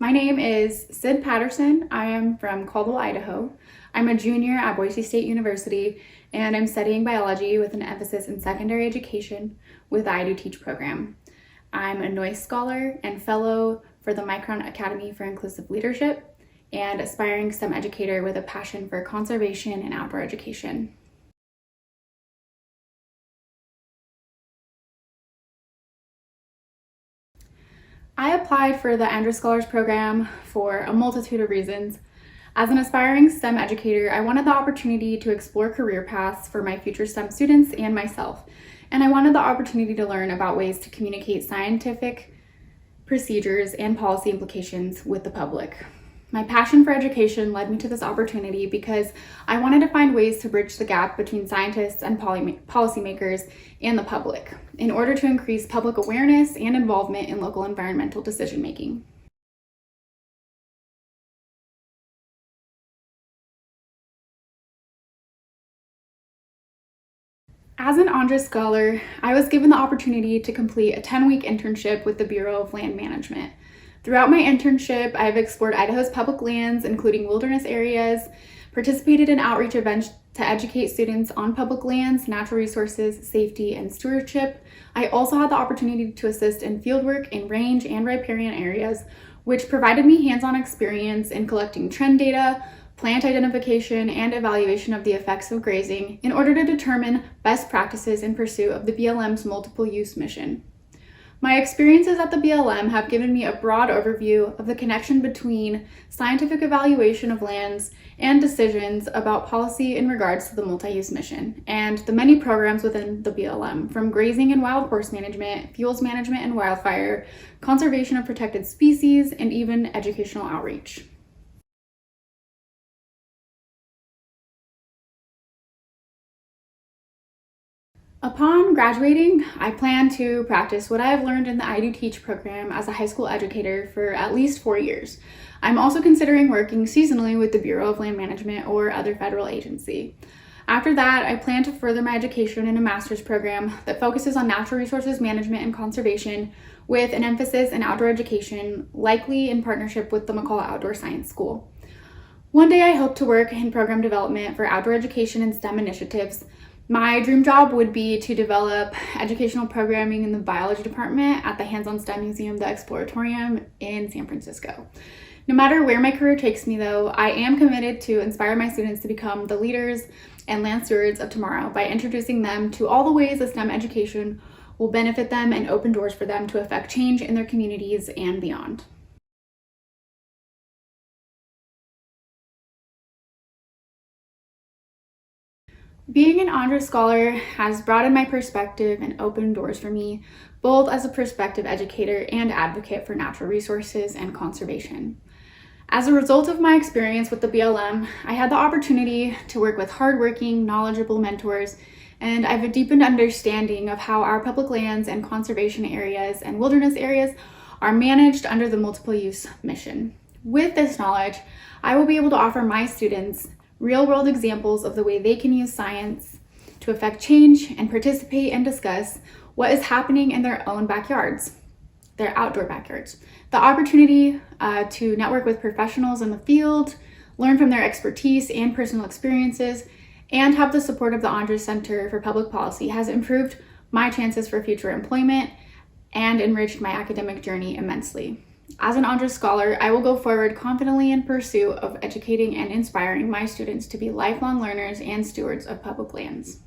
My name is Sid Patterson. I am from Caldwell, Idaho. I'm a junior at Boise State University, and I'm studying biology with an emphasis in secondary education with the I Do Teach program. I'm a Noyce Scholar and Fellow for the Micron Academy for Inclusive Leadership and aspiring STEM educator with a passion for conservation and outdoor education. I applied for the Andrus Scholars Program for a multitude of reasons. As an aspiring STEM educator, I wanted the opportunity to explore career paths for my future STEM students and myself, and I wanted the opportunity to learn about ways to communicate scientific procedures and policy implications with the public. My passion for education led me to this opportunity because I wanted to find ways to bridge the gap between scientists and policymakers and the public in order to increase public awareness and involvement in local environmental decision making. As an Andrus Scholar, I was given the opportunity to complete a 10-week internship with the Bureau of Land Management. Throughout my internship, I've explored Idaho's public lands, including wilderness areas, participated in outreach events to educate students on public lands, natural resources, safety, and stewardship. I also had the opportunity to assist in fieldwork in range and riparian areas, which provided me hands-on experience in collecting trend data, plant identification, and evaluation of the effects of grazing in order to determine best practices in pursuit of the BLM's multiple use mission. My experiences at the BLM have given me a broad overview of the connection between scientific evaluation of lands and decisions about policy in regards to the multi-use mission and the many programs within the BLM, from grazing and wild horse management, fuels management and wildfire, conservation of protected species, and even educational outreach. Upon graduating, I plan to practice what I have learned in the I Do Teach program as a high school educator for at least 4 years. I'm also considering working seasonally with the Bureau of Land Management or other federal agency. After that, I plan to further my education in a master's program that focuses on natural resources management and conservation with an emphasis in outdoor education, likely in partnership with the McCall Outdoor Science School. One day I hope to work in program development for outdoor education and STEM initiatives. My dream job would be to develop educational programming in the biology department at the Hands-on STEM Museum, the Exploratorium in San Francisco. No matter where my career takes me though, I am committed to inspire my students to become the leaders and land stewards of tomorrow by introducing them to all the ways that STEM education will benefit them and open doors for them to affect change in their communities and beyond. Being an Andrus Scholar has broadened my perspective and opened doors for me, both as a prospective educator and advocate for natural resources and conservation. As a result of my experience with the BLM, I had the opportunity to work with hardworking, knowledgeable mentors, and I have a deepened understanding of how our public lands and conservation areas and wilderness areas are managed under the multiple use mission. With this knowledge, I will be able to offer my students real-world examples of the way they can use science to affect change and participate and discuss what is happening in their own backyards, their outdoor backyards. The opportunity to network with professionals in the field, learn from their expertise and personal experiences, and have the support of the Andrus Center for Public Policy has improved my chances for future employment and enriched my academic journey immensely. As an Andrus Scholar, I will go forward confidently in pursuit of educating and inspiring my students to be lifelong learners and stewards of public lands.